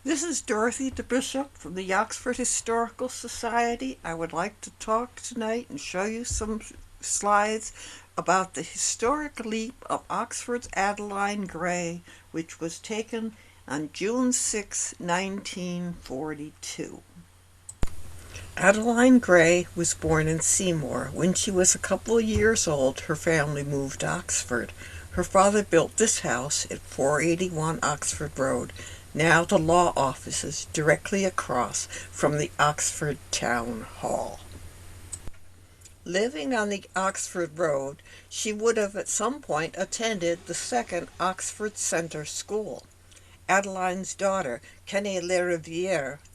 This is Dorothy the Bishop from the Oxford Historical Society. I would like to talk tonight and show you some slides about the historic leap of Oxford's Adeline Gray, which was taken on June 6, 1942. Adeline Gray was born in Seymour. When she was a couple of years old, her family moved to Oxford. Her father built this house at 481 Oxford Road, now the law offices directly across from the Oxford Town Hall. Living on the Oxford Road, she would have at some point attended the second Oxford Centre School. Adeline's daughter, Canaan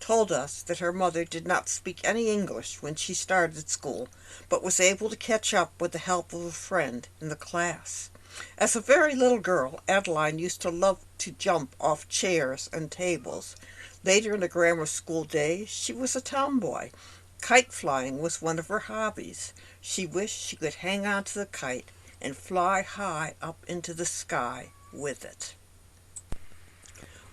told us that her mother did not speak any English when she started school, but was able to catch up with the help of a friend in the class. As a very little girl, Adeline used to love to jump off chairs and tables. Later in the grammar school days, she was a tomboy. Kite flying was one of her hobbies. She wished she could hang on to the kite and fly high up into the sky with it.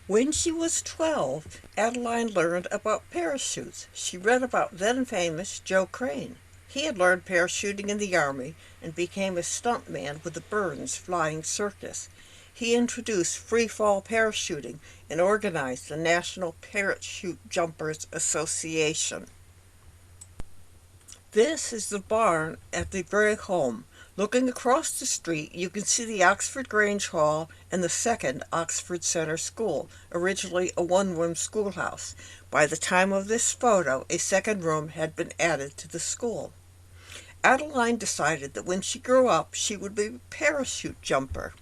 When she was 12, Adeline learned about parachutes. She read about then-famous Joe Crane. He had learned parachuting in the Army and became a stuntman with the Burns Flying Circus. He introduced free-fall parachuting and organized the National Parachute Jumpers Association. This is the barn at the very home. Looking across the street, you can see the Oxford Grange Hall and the second Oxford Centre School, originally a one-room schoolhouse. By the time of this photo, a second room had been added to the school. Adeline decided that when she grew up, she would be a parachute jumper.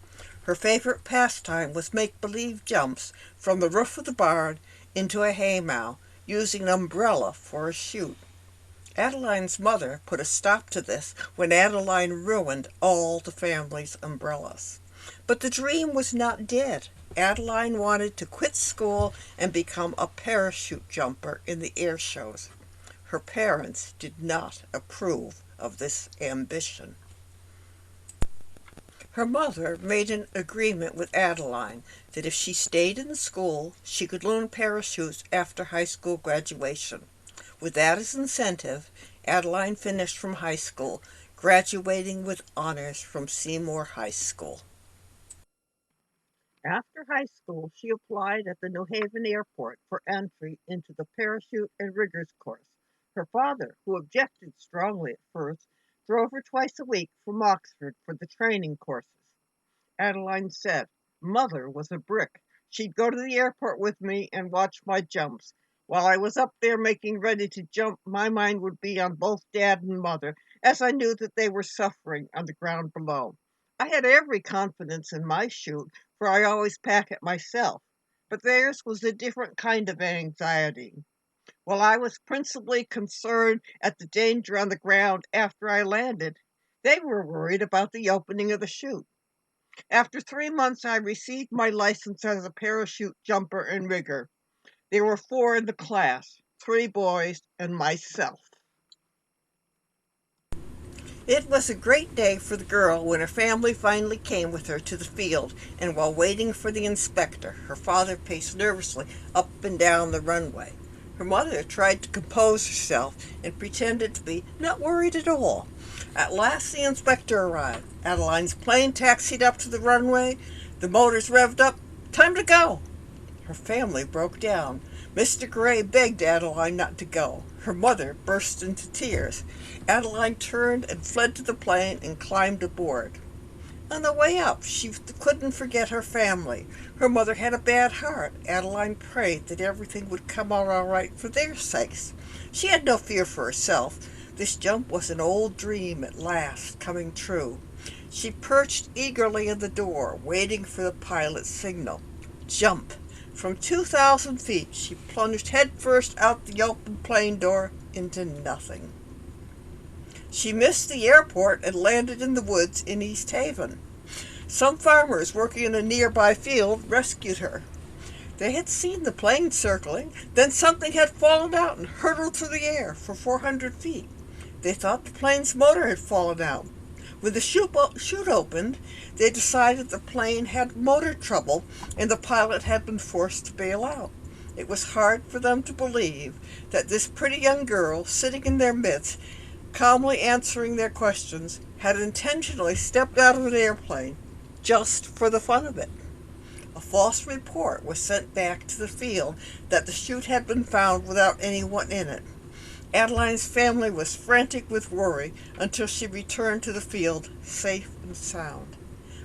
Her favorite pastime was make-believe jumps from the roof of the barn into a haymow, using an umbrella for a chute. Adeline's mother put a stop to this when Adeline ruined all the family's umbrellas. But the dream was not dead. Adeline wanted to quit school and become a parachute jumper in the air shows. Her parents did not approve of this ambition. Her mother made an agreement with Adeline that if she stayed in the school, she could learn parachutes after high school graduation. With that as incentive, Adeline finished from high school, graduating with honors from Seymour High School. After high school, she applied at the New Haven Airport for entry into the parachute and riggers course. Her father, who objected strongly at first, drove her twice a week from Oxford for the training courses. Adeline said, "Mother was a brick. She'd go to the airport with me and watch my jumps. While I was up there making ready to jump, my mind would be on both Dad and Mother, as I knew that they were suffering on the ground below. I had every confidence in my chute, for I always pack it myself, but theirs was a different kind of anxiety. While I was principally concerned at the danger on the ground after I landed, they were worried about the opening of the chute. After 3 months, I received my license as a parachute jumper and rigger. There were 4 in the class, 3 boys and myself." It was a great day for the girl when her family finally came with her to the field, and while waiting for the inspector, her father paced nervously up and down the runway. Her mother tried to compose herself and pretended to be not worried at all. At last the inspector arrived. Adeline's plane taxied up to the runway. The motors revved up. "Time to go." Her family broke down. Mr. Gray begged Adeline not to go. Her mother burst into tears. Adeline turned and fled to the plane and climbed aboard. On the way up, she couldn't forget her family. Her mother had a bad heart. Adeline prayed that everything would come out all right for their sakes. She had no fear for herself. This jump was an old dream at last coming true. She perched eagerly in the door, waiting for the pilot's signal. Jump! From 2,000 feet, she plunged headfirst out the open plane door into nothing. She missed the airport and landed in the woods in East Haven. Some farmers working in a nearby field rescued her. They had seen the plane circling, then something had fallen out and hurtled through the air for 400 feet. They thought the plane's motor had fallen out. When the chute opened, they decided the plane had motor trouble and the pilot had been forced to bail out. It was hard for them to believe that this pretty young girl, sitting in their midst, calmly answering their questions, had intentionally stepped out of an airplane just for the fun of it. A false report was sent back to the field that the chute had been found without anyone in it. Adeline's family was frantic with worry until she returned to the field safe and sound.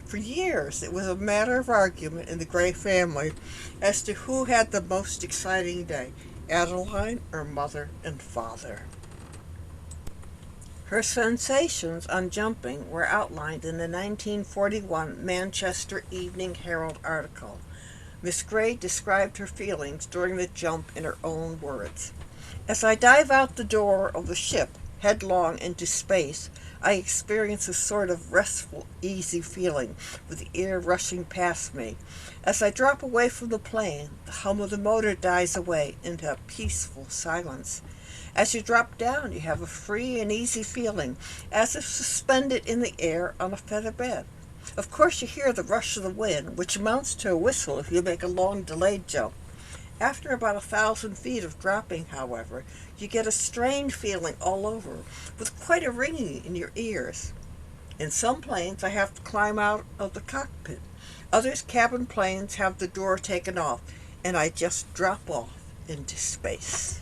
For years it was a matter of argument in the Gray family as to who had the most exciting day, Adeline or mother and father. Her sensations on jumping were outlined in the 1941 Manchester Evening Herald article. Miss Gray described her feelings during the jump in her own words. As I dive out the door of the ship, headlong into space, I experience a sort of restful, easy feeling, with the air rushing past me. As I drop away from the plane, the hum of the motor dies away into a peaceful silence. As you drop down, you have a free and easy feeling, as if suspended in the air on a feather bed. Of course, you hear the rush of the wind, which amounts to a whistle if you make a long delayed jump. After about 1,000 feet of dropping, however, you get a strange feeling all over, with quite a ringing in your ears. In some planes, I have to climb out of the cockpit. Others cabin planes have the door taken off, and I just drop off into space.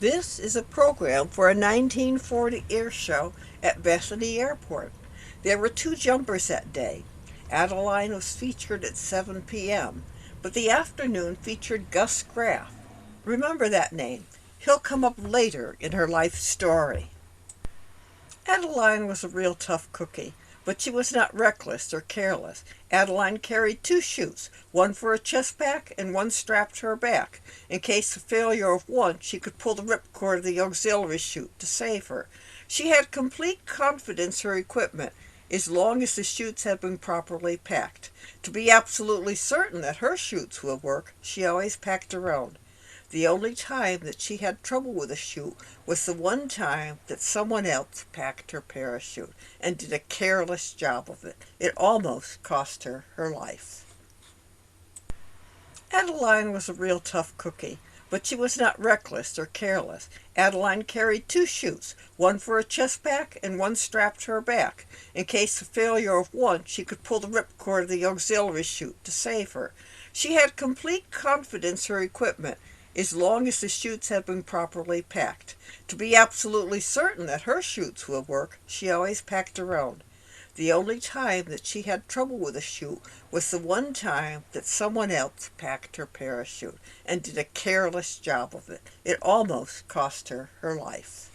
This is a program for a 1940 air show at Bethany Airport. There were 2 jumpers that day. Adeline was featured at 7 p.m., but the afternoon featured Gus Graf. Remember that name. He'll come up later in her life story. Adeline was a real tough cookie, but she was not reckless or careless. Adeline carried 2 chutes, one for a chest pack and one strapped to her back. In case of failure of one, she could pull the ripcord of the auxiliary chute to save her. She had complete confidence in her equipment, as long as the chutes had been properly packed. To be absolutely certain that her chutes would work, she always packed her own. The only time that she had trouble with a chute was the one time that someone else packed her parachute and did a careless job of it. It almost cost her her life. Adeline was a real tough cookie, but she was not reckless or careless. Adeline carried 2 chutes, one for a chest pack and one strapped to her back. In case of failure of one, she could pull the ripcord of the auxiliary chute to save her. She had complete confidence in her equipment, as long as the chutes had been properly packed. To be absolutely certain that her chutes would work, she always packed her own. The only time that she had trouble with a chute was the one time that someone else packed her parachute and did a careless job of it. It almost cost her her life.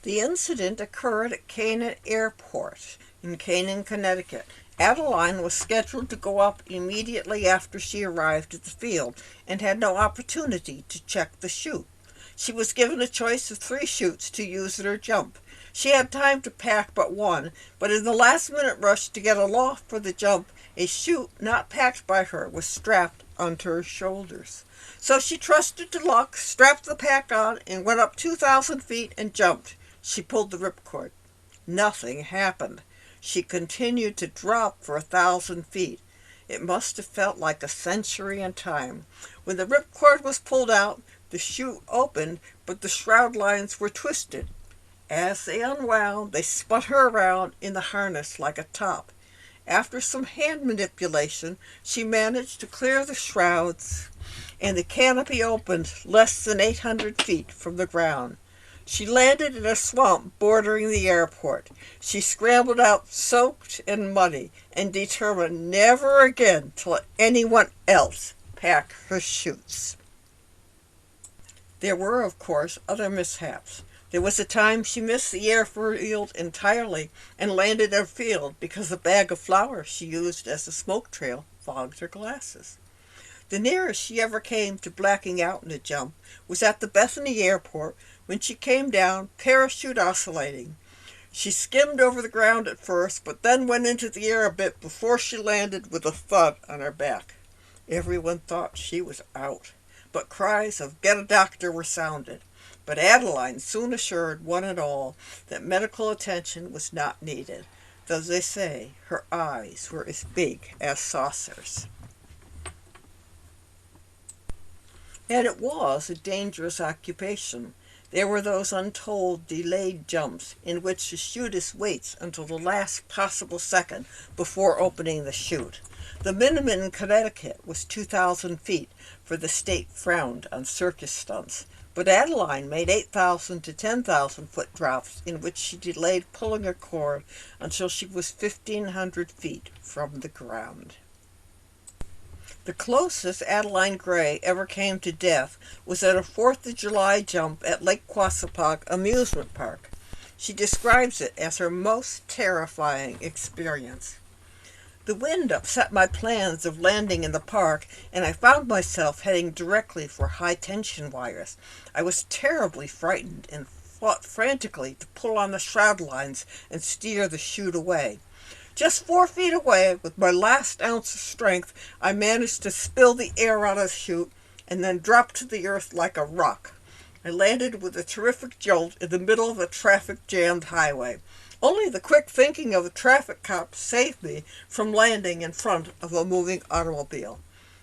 The incident occurred at Canaan Airport in Canaan, Connecticut. Adeline was scheduled to go up immediately after she arrived at the field and had no opportunity to check the chute. She was given a choice of 3 chutes to use at her jump. She had time to pack but one, but in the last-minute rush to get a loft for the jump, a chute not packed by her was strapped onto her shoulders. So she trusted to luck, strapped the pack on, and went up 2,000 feet and jumped. She pulled the ripcord. Nothing happened. She continued to drop for 1,000 feet. It must have felt like a century in time. When the ripcord was pulled out, the chute opened, but the shroud lines were twisted. As they unwound, they spun her around in the harness like a top. After some hand manipulation, she managed to clear the shrouds, and the canopy opened less than 800 feet from the ground. She landed in a swamp bordering the airport. She scrambled out soaked and muddy and determined never again to let anyone else pack her chutes. There were, of course, other mishaps. There was a time she missed the airfield entirely and landed in a field because a bag of flour she used as a smoke trail fogged her glasses. The nearest she ever came to blacking out in a jump was at the Bethany Airport when she came down, parachute oscillating. She skimmed over the ground at first, but then went into the air a bit before she landed with a thud on her back. Everyone thought she was out, but cries of "get a doctor" were sounded. But Adeline soon assured one and all that medical attention was not needed, though they say her eyes were as big as saucers. And it was a dangerous occupation. There were those untold delayed jumps in which the chutist waits until the last possible second before opening the chute. The minimum in Connecticut was 2,000 feet, for the state frowned on circus stunts. But Adeline made 8,000 to 10,000 foot drops in which she delayed pulling her cord until she was 1,500 feet from the ground. The closest Adeline Gray ever came to death was at a 4th of July jump at Lake Quassapug amusement park. She describes it as her most terrifying experience. The wind upset my plans of landing in the park, and I found myself heading directly for high tension wires. I was terribly frightened and fought frantically to pull on the shroud lines and steer the chute away. Just 4 feet away, with my last ounce of strength, I managed to spill the air out of the chute and then dropped to the earth like a rock. I landed with a terrific jolt in the middle of a traffic-jammed highway. Only the quick thinking of the traffic cop saved me from landing in front of a moving automobile.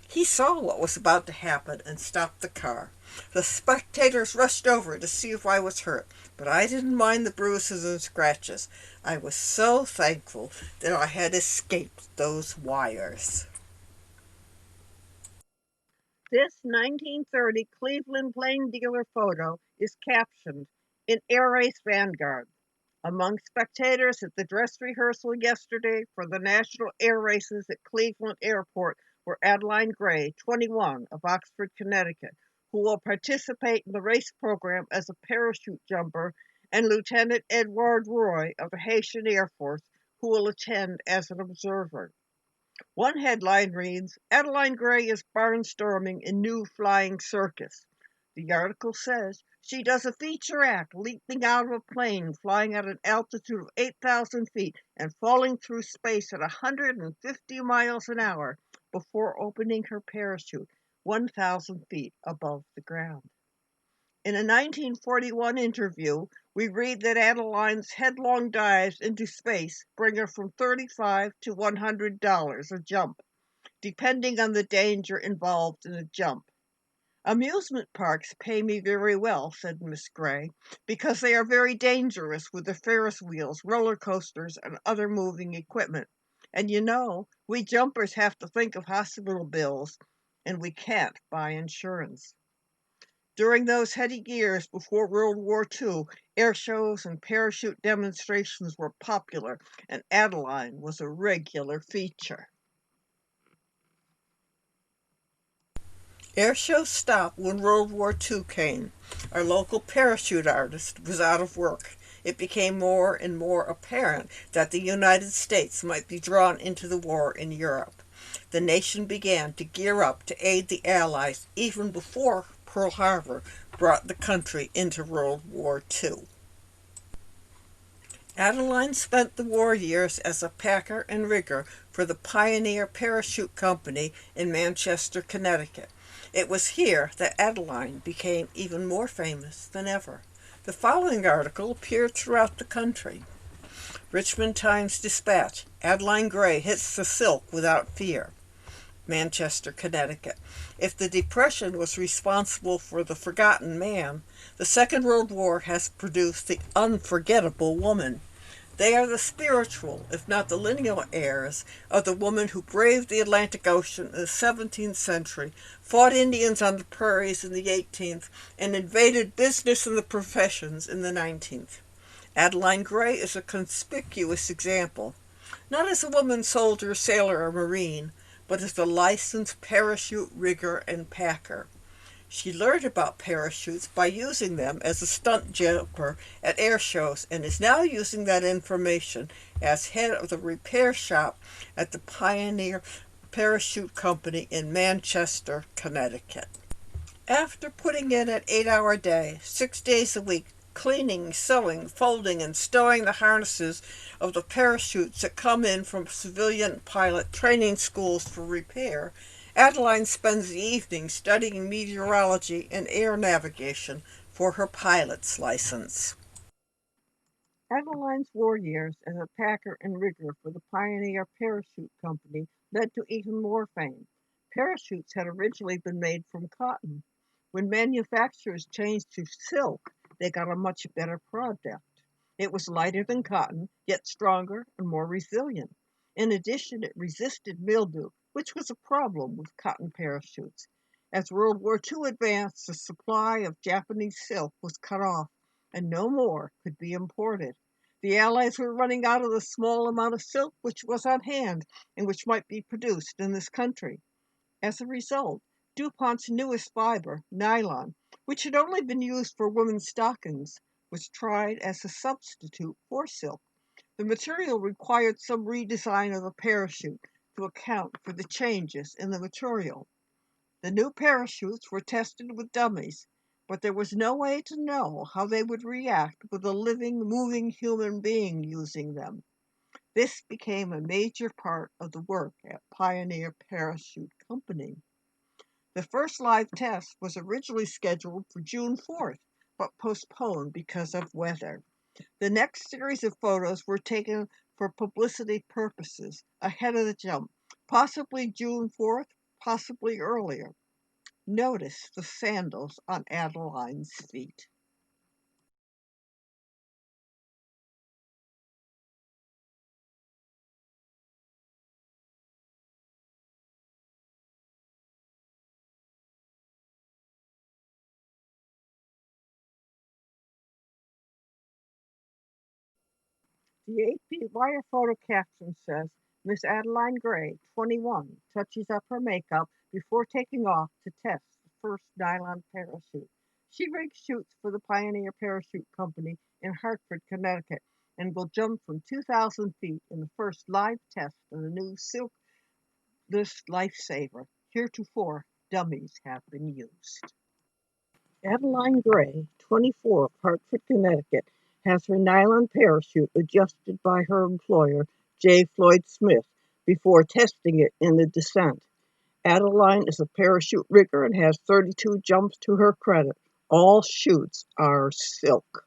He saw what was about to happen and stopped the car. The spectators rushed over to see if I was hurt, but I didn't mind the bruises and scratches. I was so thankful that I had escaped those wires. This 1930 Cleveland plain dealer photo is captioned, "In Air Race Vanguard." Among spectators at the dress rehearsal yesterday for the National Air Races at Cleveland Airport were Adeline Gray, 21, of Oxford, Connecticut, who will participate in the race program as a parachute jumper, and Lieutenant Edouard Roy of the Haitian Air Force, who will attend as an observer. One headline reads, "Adeline Gray is barnstorming in new flying circus." The article says she does a feature act leaping out of a plane flying at an altitude of 8,000 feet and falling through space at 150 miles an hour before opening her parachute 1,000 feet above the ground. In a 1941 interview, we read that Adeline's headlong dives into space bring her from $35 to $100 a jump, depending on the danger involved in a jump. "Amusement parks pay me very well," said Miss Gray, "because they are very dangerous with the Ferris wheels, roller coasters, and other moving equipment. And we jumpers have to think of hospital bills, and we can't buy insurance." During those heady years before World War II, air shows and parachute demonstrations were popular, and Adeline was a regular feature. Air shows stopped when World War II came. Our local parachute artist was out of work. It became more and more apparent that the United States might be drawn into the war in Europe. The nation began to gear up to aid the Allies even before Pearl Harbor brought the country into World War II. Adeline spent the war years as a packer and rigger for the Pioneer Parachute Company in Manchester, Connecticut. It was here that Adeline became even more famous than ever. The following article appeared throughout the country. Richmond Times-Dispatch: Adeline Gray hits the silk without fear. Manchester, Connecticut. If the Depression was responsible for the forgotten man, the Second World War has produced the unforgettable woman. They are the spiritual, if not the lineal heirs of the woman who braved the Atlantic Ocean in the 17th century, fought Indians on the prairies in the 18th, and invaded business and the professions in the 19th. Adeline Gray is a conspicuous example, not as a woman soldier, sailor, or marine, but as a licensed parachute rigger and packer. She learned about parachutes by using them as a stunt jumper at air shows, and is now using that information as head of the repair shop at the Pioneer Parachute Company in Manchester, Connecticut. After putting in an 8-hour day, 6 days a week, cleaning, sewing, folding, and stowing the harnesses of the parachutes that come in from civilian pilot training schools for repair, Adeline spends the evening studying meteorology and air navigation for her pilot's license. Adeline's war years as a packer and rigger for the Pioneer Parachute Company led to even more fame. Parachutes had originally been made from cotton. When manufacturers changed to silk, they got a much better product. It was lighter than cotton, yet stronger and more resilient. In addition, it resisted mildew, which was a problem with cotton parachutes. As World War II advanced, the supply of Japanese silk was cut off, and no more could be imported. The Allies were running out of the small amount of silk which was on hand and which might be produced in this country. As a result, DuPont's newest fiber, nylon, which had only been used for women's stockings, was tried as a substitute for silk. The material required some redesign of the parachute to account for the changes in the material. The new parachutes were tested with dummies, but there was no way to know how they would react with a living, moving human being using them. This became a major part of the work at Pioneer Parachute Company. The first live test was originally scheduled for June 4th, but postponed because of weather. The next series of photos were taken for publicity purposes ahead of the jump, possibly June 4th, possibly earlier. Notice the sandals on Adeline's feet. The AP wire photo caption says, Miss Adeline Gray, 21, touches up her makeup before taking off to test the first nylon parachute. She rigs shoots for the Pioneer Parachute Company in Hartford, Connecticut, and will jump from 2,000 feet in the first live test of the new Silk List Lifesaver. Heretofore, dummies have been used. Adeline Gray, 24, of Hartford, Connecticut, has her nylon parachute adjusted by her employer, J. Floyd Smith, before testing it in the descent. Adeline is a parachute rigger and has 32 jumps to her credit. All chutes are silk.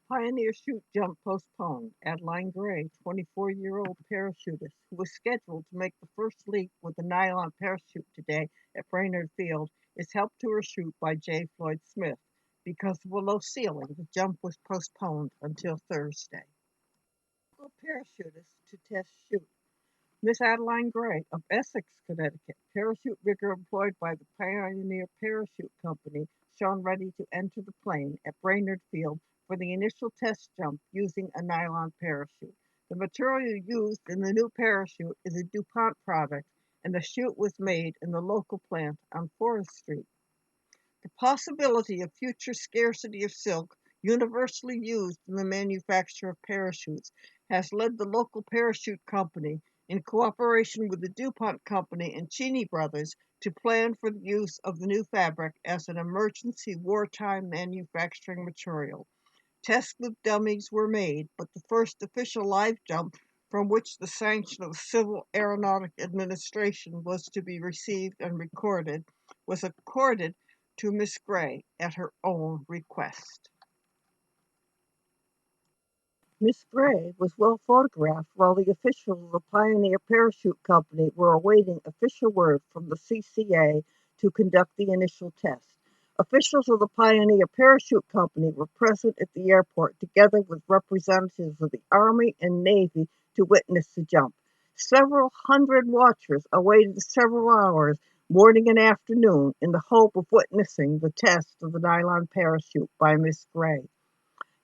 Pioneer shoot jump postponed. Adeline Gray, 24-year-old parachutist, who was scheduled to make the first leap with a nylon parachute today at Brainerd Field, is helped to her chute by J. Floyd Smith. Because of a low ceiling, the jump was postponed until Thursday. Local parachutist to test chute. Miss Adeline Gray of Essex, Connecticut, parachute rigger employed by the Pioneer Parachute Company, shown ready to enter the plane at Brainerd Field for the initial test jump using a nylon parachute. The material used in the new parachute is a DuPont product, and the chute was made in the local plant on Forest Street. The possibility of future scarcity of silk, universally used in the manufacture of parachutes, has led the local parachute company, in cooperation with the DuPont Company and Cheney Brothers, to plan for the use of the new fabric as an emergency wartime manufacturing material. Tests with dummies were made, but the first official live jump, from which the sanction of the Civil Aeronautic Administration was to be received and recorded, was accorded to Miss Gray at her own request. Miss Gray was well photographed while the officials of the Pioneer Parachute Company were awaiting official word from the CCA to conduct the initial test. Officials of the Pioneer Parachute Company were present at the airport together with representatives of the Army and Navy to witness the jump. Several hundred watchers awaited several hours, morning and afternoon, in the hope of witnessing the test of the nylon parachute by Miss Gray.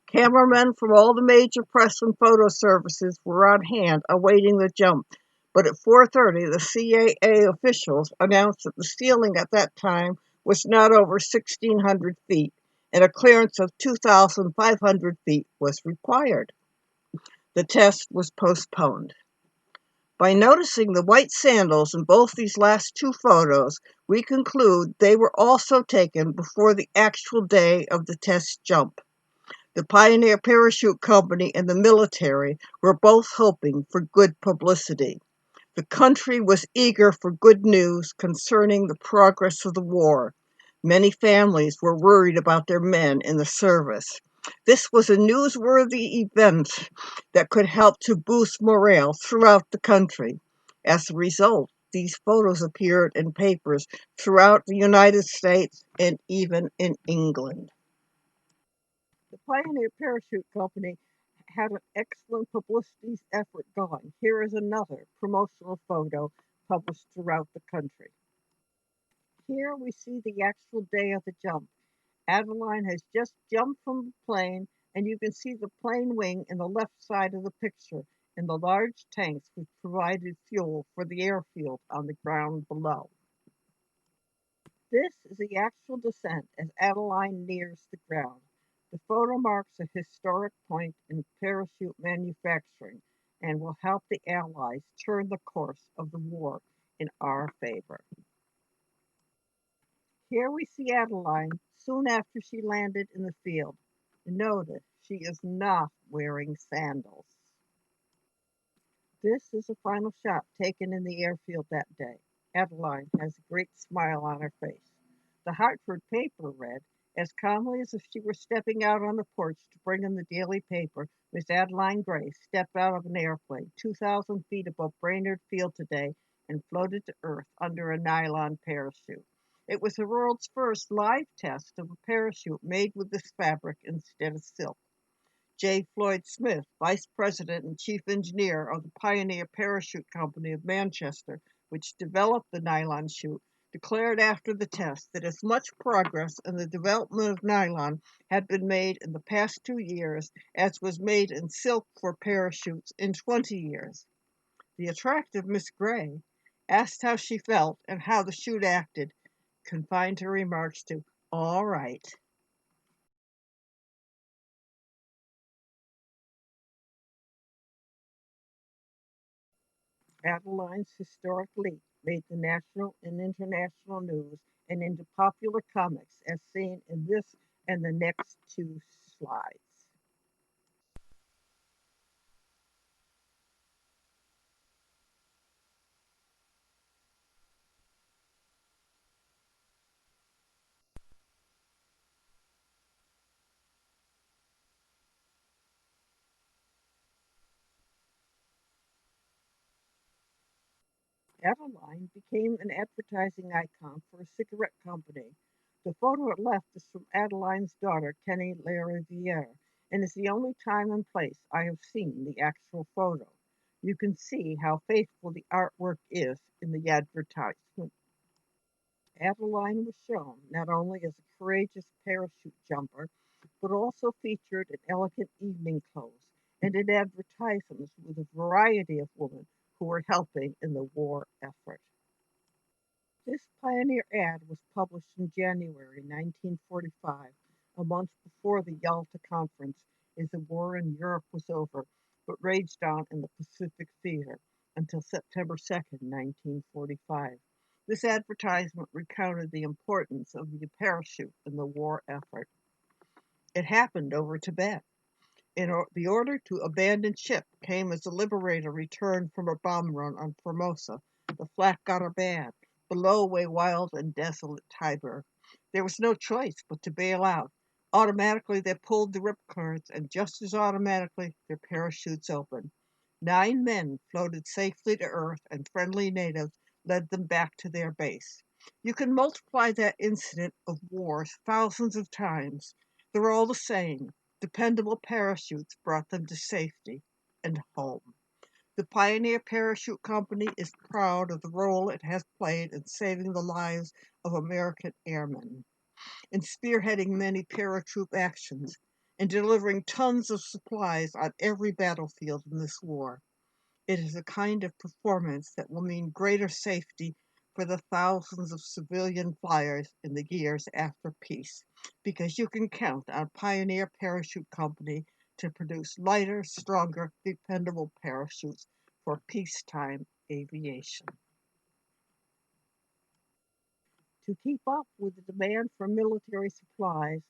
Cameramen from all the major press and photo services were on hand awaiting the jump, but at 4:30 the CAA officials announced that the ceiling at that time was not over 1,600 feet, and a clearance of 2,500 feet was required. The test was postponed. By noticing the white sandals in both these last two photos, we conclude they were also taken before the actual day of the test jump. The Pioneer Parachute Company and the military were both hoping for good publicity. The country was eager for good news concerning the progress of the war. Many families were worried about their men in the service. This was a newsworthy event that could help to boost morale throughout the country. As a result, These photos appeared in papers throughout the United States and even in England. The Pioneer Parachute Company had an excellent publicity effort going. Here is another promotional photo published throughout the country. Here we see the actual day of the jump. Adeline has just jumped from the plane, and you can see the plane wing in the left side of the picture and the large tanks which provided fuel for the airfield on the ground below. This is the actual descent as Adeline nears the ground. The photo marks a historic point in parachute manufacturing and will help the Allies turn the course of the war in our favor. Here we see Adeline soon after she landed in the field. Notice she is not wearing sandals. This is a final shot taken in the airfield that day. Adeline has a great smile on her face. The Hartford paper read, as calmly as if she were stepping out on the porch to bring in the daily paper, Miss Adeline Gray stepped out of an airplane 2,000 feet above Brainerd Field today and floated to Earth under a nylon parachute. It was the world's first live test of a parachute made with this fabric instead of silk. J. Floyd Smith, Vice President and Chief Engineer of the Pioneer Parachute Company of Manchester, which developed the nylon chute, declared after the test that as much progress in the development of nylon had been made in the past 2 years as was made in silk for parachutes in 20 years. The attractive Miss Gray, asked how she felt and how the chute acted, confined her remarks to, "All right." Adeline's historic leap made the national and international news and into popular comics as seen in this and the next two slides. Adeline became an advertising icon for a cigarette company. The photo at left is from Adeline's daughter, Kenny Lariviere, and is the only time and place I have seen the actual photo. You can see how faithful the artwork is in the advertisement. Adeline was shown not only as a courageous parachute jumper, but also featured in elegant evening clothes and in advertisements with a variety of women who were helping in the war effort. This pioneer ad was published in January 1945, a month before the Yalta Conference, as the war in Europe was over, but raged on in the Pacific Theater until September 2nd, 1945. This advertisement recounted the importance of the parachute in the war effort. It happened over Tibet. The order to abandon ship came as the Liberator returned from a bomb run on Formosa. The flak got her bad. Below lay wild and desolate Tiber. There was no choice but to bail out. Automatically they pulled the ripcords, and just as automatically their parachutes opened. 9 men floated safely to Earth, and friendly natives led them back to their base. You can multiply that incident of wars thousands of times. They're all the same. Dependable parachutes brought them to safety and home. The Pioneer Parachute Company is proud of the role it has played in saving the lives of American airmen, in spearheading many paratroop actions, and delivering tons of supplies on every battlefield in this war. It is a kind of performance that will mean greater safety for the thousands of civilian flyers in the years after peace, because you can count on Pioneer Parachute Company to produce lighter, stronger, dependable parachutes for peacetime aviation. To keep up with the demand for military supplies,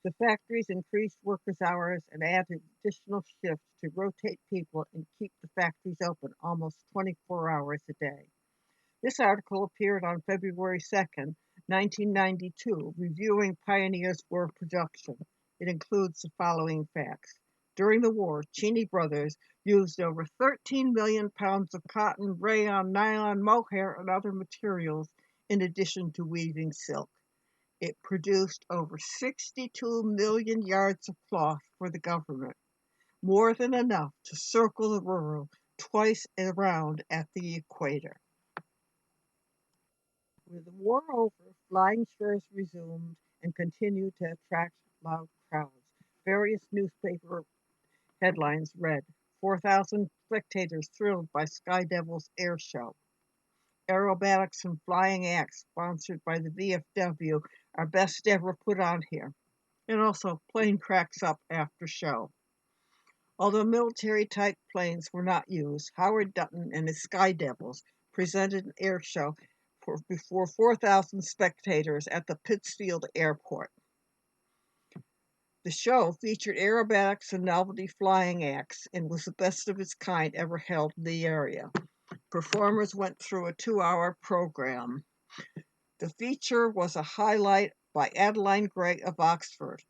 the factories increased workers' hours and added additional shifts to rotate people and keep the factories open almost 24 hours a day. This article appeared on February 2nd, 1992, reviewing Pioneer's war production. It includes the following facts. During the war, Cheney brothers used over 13 million pounds of cotton, rayon, nylon, mohair, and other materials in addition to weaving silk. It produced over 62 million yards of cloth for the government, more than enough to circle the world twice around at the equator. With the war over, flying shows resumed and continued to attract loud crowds. Various newspaper headlines read, 4,000 spectators thrilled by Sky Devil's air show. Aerobatics and flying acts sponsored by the VFW are best ever put on here. And also, plane cracks up after show. Although military-type planes were not used, Howard Dutton and his Sky Devils presented an air show before 4,000 spectators at the Pittsfield Airport. The show featured aerobatics and novelty flying acts and was the best of its kind ever held in the area. Performers went through a 2-hour program. The feature was a highlight by Adeline Gray of Oxford.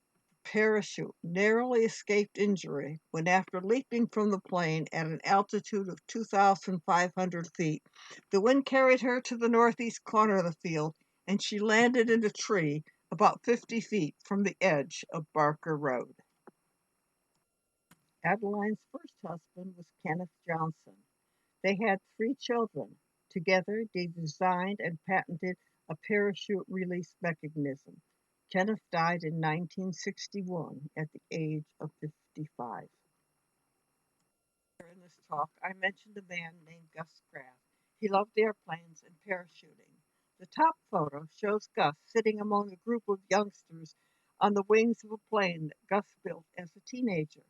Parachute narrowly escaped injury when, after leaping from the plane at an altitude of 2,500 feet, the wind carried her to the northeast corner of the field and she landed in a tree about 50 feet from the edge of Barker Road. Adeline's first husband was Kenneth Johnson. They had 3 children. Together, they designed and patented a parachute release mechanism. Kenneth died in 1961 at the age of 55. In this talk, I mentioned a man named Gus Graf. He loved airplanes and parachuting. The top photo shows Gus sitting among a group of youngsters on the wings of a plane that Gus built as a teenager.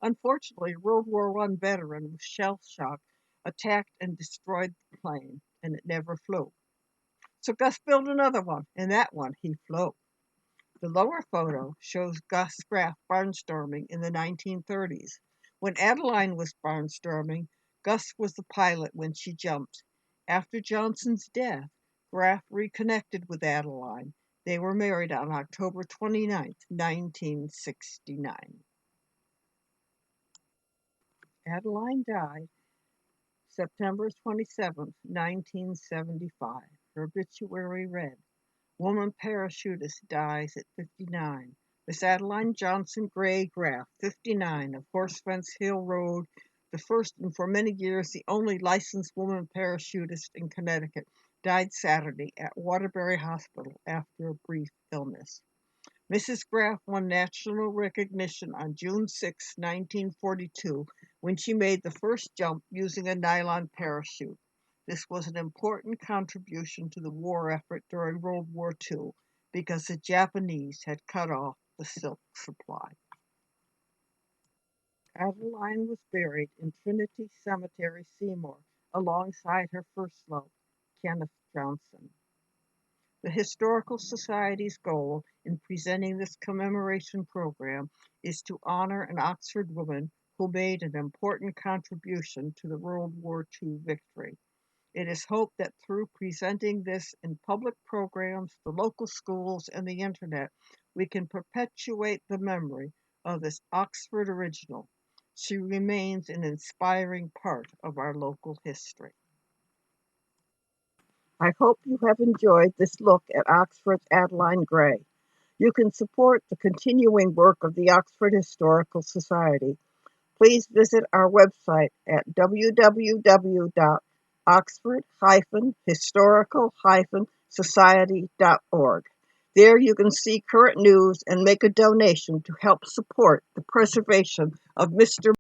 Unfortunately, a World War I veteran with shell shock attacked and destroyed the plane, and it never flew. So Gus built another one, and that one he flew. The lower photo shows Gus Graf barnstorming in the 1930s. When Adeline was barnstorming, Gus was the pilot when she jumped. After Johnson's death, Graf reconnected with Adeline. They were married on October 29, 1969. Adeline died September 27, 1975. Her obituary read, "Woman parachutist dies at 59. Miss Adeline Johnson Gray Graf, 59, of Horsefence Hill Road, the first and for many years the only licensed woman parachutist in Connecticut, died Saturday at Waterbury Hospital after a brief illness. Mrs. Graf won national recognition on June 6, 1942, when she made the first jump using a nylon parachute. This was an important contribution to the war effort during World War II because the Japanese had cut off the silk supply. Adeline was buried in Trinity Cemetery, Seymour, alongside her first love, Kenneth Johnson. The Historical Society's goal in presenting this commemoration program is to honor an Oxford woman who made an important contribution to the World War II victory. It is hoped that through presenting this in public programs, the local schools, and the internet, we can perpetuate the memory of this Oxford original. She remains an inspiring part of our local history. I hope you have enjoyed this look at Oxford's Adeline Gray. You can support the continuing work of the Oxford Historical Society. Please visit our website at www.oxford-historical-society.org. There you can see current news and make a donation to help support the preservation of Mr.